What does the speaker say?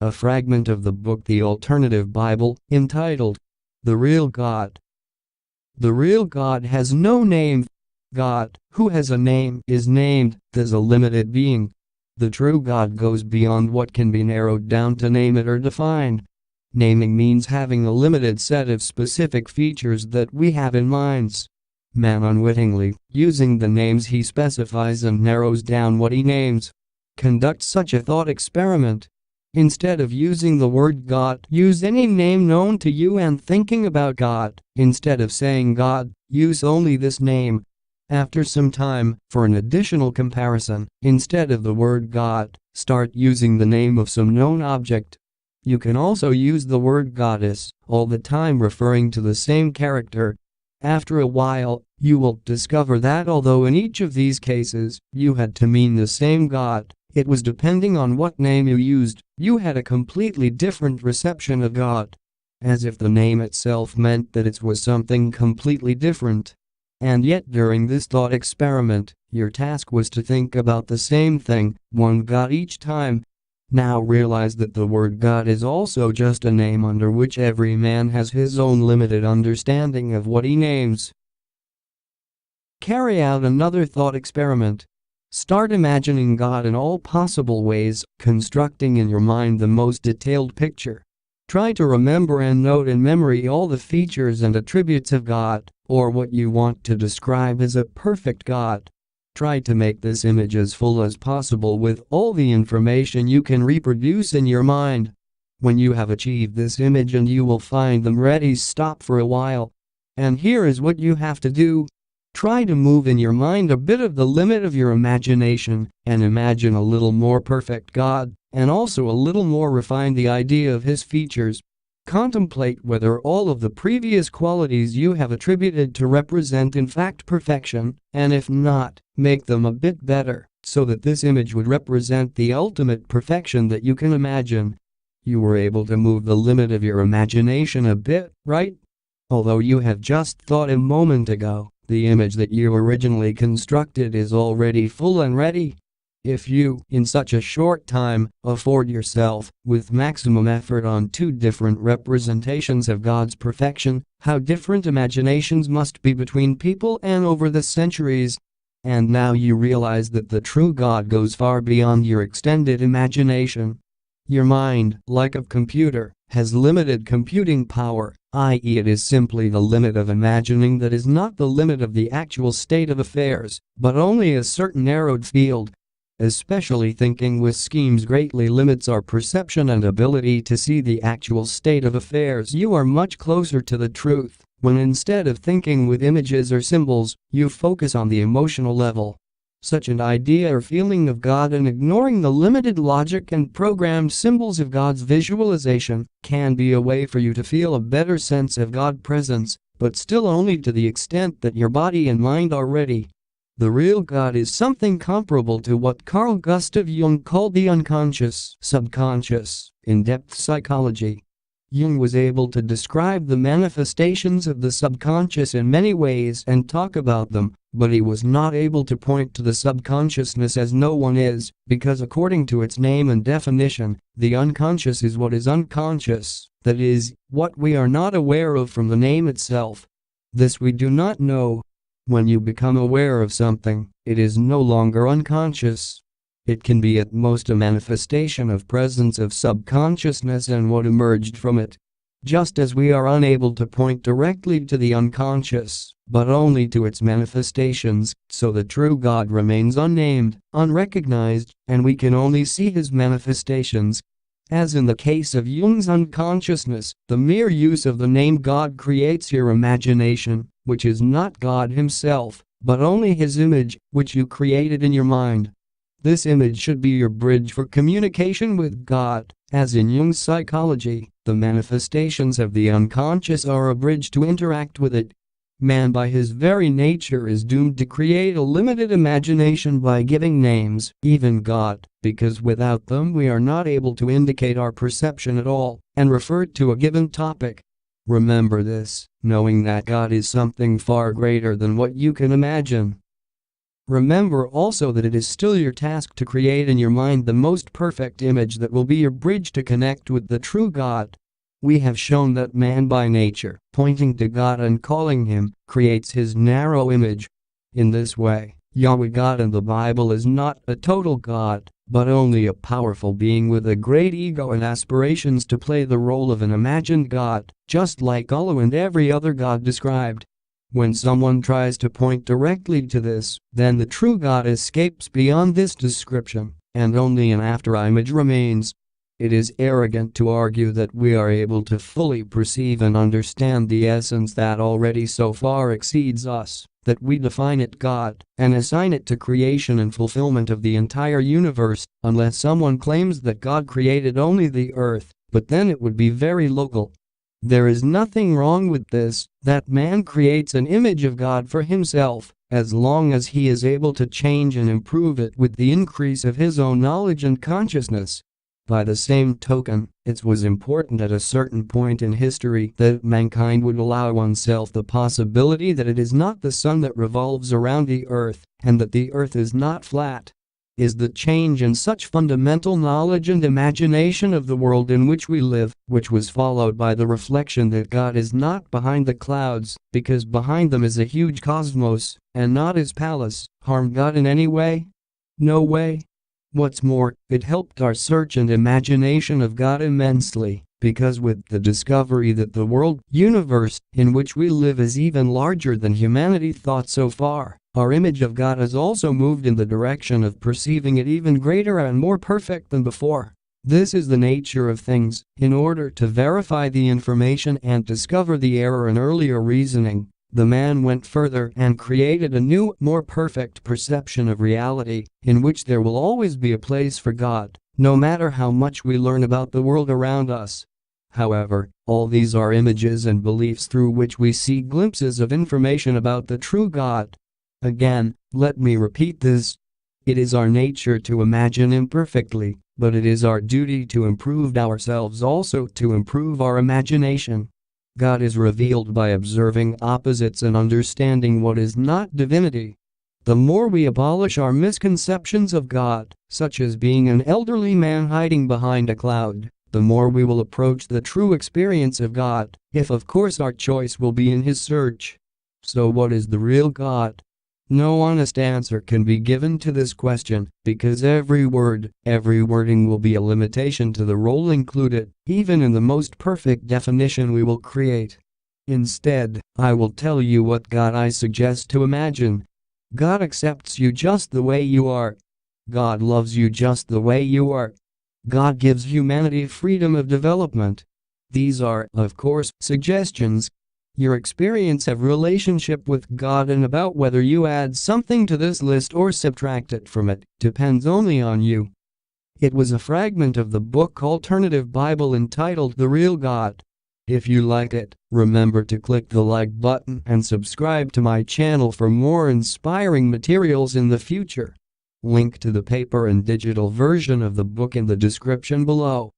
a fragment of the book The Alternative Bible, entitled The Real God. The real God has no name. God, who has a name, is named as a limited being. The true God goes beyond what can be narrowed down to name it or define. Naming means having a limited set of specific features that we have in minds. Man unwittingly, using the names he specifies and narrows down what he names. Conduct such a thought experiment. Instead of using the word God, use any name known to you and thinking about God. Instead of saying God, use only this name. After some time, for an additional comparison, instead of the word God, start using the name of some known object. You can also use the word goddess, all the time referring to the same character. After a while, you will discover that although in each of these cases, you had to mean the same God, it was depending on what name you used, you had a completely different reception of God. As if the name itself meant that it was something completely different. And yet during this thought experiment, your task was to think about the same thing, one God each time. Now realize that the word God is also just a name under which every man has his own limited understanding of what he names. Carry out another thought experiment. Start imagining God in all possible ways, constructing in your mind the most detailed picture. Try to remember and note in memory all the features and attributes of God, or what you want to describe as a perfect God. Try to make this image as full as possible with all the information you can reproduce in your mind. When you have achieved this image and you will find them ready, stop for a while. And here is what you have to do. Try to move in your mind a bit of the limit of your imagination and imagine a little more perfect God, and also a little more refine the idea of his features. Contemplate whether all of the previous qualities you have attributed to represent in fact perfection, and if not, make them a bit better, so that this image would represent the ultimate perfection that you can imagine. You were able to move the limit of your imagination a bit, right? Although you have just thought a moment ago, the image that you originally constructed is already full and ready. If you, in such a short time, afford yourself, with maximum effort on two different representations of God's perfection, how different imaginations must be between people and over the centuries. And now you realize that the true God goes far beyond your extended imagination. Your mind, like a computer, has limited computing power, i.e. it is simply the limit of imagining that is not the limit of the actual state of affairs, but only a certain narrowed field. Especially thinking with schemes greatly limits our perception and ability to see the actual state of affairs. You are much closer to the truth when instead of thinking with images or symbols, you focus on the emotional level. Such an idea or feeling of God and ignoring the limited logic and programmed symbols of God's visualization can be a way for you to feel a better sense of God's presence, but still only to the extent that your body and mind are ready. The real God is something comparable to what Carl Gustav Jung called the unconscious, subconscious, in-depth psychology. Jung was able to describe the manifestations of the subconscious in many ways and talk about them, but he was not able to point to the subconsciousness as no one is, because according to its name and definition, the unconscious is what is unconscious, that is, what we are not aware of from the name itself. This we do not know. When you become aware of something, it is no longer unconscious. It can be at most a manifestation of presence of subconsciousness and what emerged from it. Just as we are unable to point directly to the unconscious, but only to its manifestations, so the true God remains unnamed, unrecognized, and we can only see his manifestations. As in the case of Jung's unconsciousness, the mere use of the name God creates your imagination, which is not God himself, but only his image, which you created in your mind. This image should be your bridge for communication with God. As in Jung's psychology, the manifestations of the unconscious are a bridge to interact with it. Man by his very nature is doomed to create a limited imagination by giving names, even God, because without them we are not able to indicate our perception at all, and refer to a given topic. Remember this, knowing that God is something far greater than what you can imagine. Remember also that it is still your task to create in your mind the most perfect image that will be your bridge to connect with the true God. We have shown that man by nature, pointing to God and calling him, creates his narrow image. In this way, Yahweh God in the Bible is not a total God, but only a powerful being with a great ego and aspirations to play the role of an imagined God, just like Allah and every other God described. When someone tries to point directly to this, then the true God escapes beyond this description, and only an afterimage remains. It is arrogant to argue that we are able to fully perceive and understand the essence that already so far exceeds us, that we define it God, and assign it to creation and fulfillment of the entire universe, unless someone claims that God created only the earth, but then it would be very local. There is nothing wrong with this, that man creates an image of God for himself, as long as he is able to change and improve it with the increase of his own knowledge and consciousness. By the same token, it was important at a certain point in history that mankind would allow oneself the possibility that it is not the sun that revolves around the earth, and that the earth is not flat. Is the change in such fundamental knowledge and imagination of the world in which we live, which was followed by the reflection that God is not behind the clouds, because behind them is a huge cosmos, and not his palace, harm God in any way? No way. What's more, it helped our search and imagination of God immensely, because with the discovery that the universe, in which we live is even larger than humanity thought so far, our image of God has also moved in the direction of perceiving it even greater and more perfect than before. This is the nature of things. In order to verify the information and discover the error in earlier reasoning, the man went further and created a new, more perfect perception of reality, in which there will always be a place for God, no matter how much we learn about the world around us. However, all these are images and beliefs through which we see glimpses of information about the true God. Again, let me repeat this. It is our nature to imagine imperfectly, but it is our duty to improve ourselves also to improve our imagination. God is revealed by observing opposites and understanding what is not divinity. The more we abolish our misconceptions of God, such as being an elderly man hiding behind a cloud, the more we will approach the true experience of God, if of course our choice will be in his search. So what is the real God? No honest answer can be given to this question, because every wording will be a limitation to the role included, even in the most perfect definition we will create. Instead, I will tell you what God I suggest to imagine. God accepts you just the way you are. God loves you just the way you are. God gives humanity freedom of development. These are, of course, suggestions. Your experience of relationship with God and about whether you add something to this list or subtract it from it depends only on you. It was a fragment of the book Alternative Bible entitled The Real God. If you liked it, remember to click the like button and subscribe to my channel for more inspiring materials in the future. Link to the paper and digital version of the book in the description below.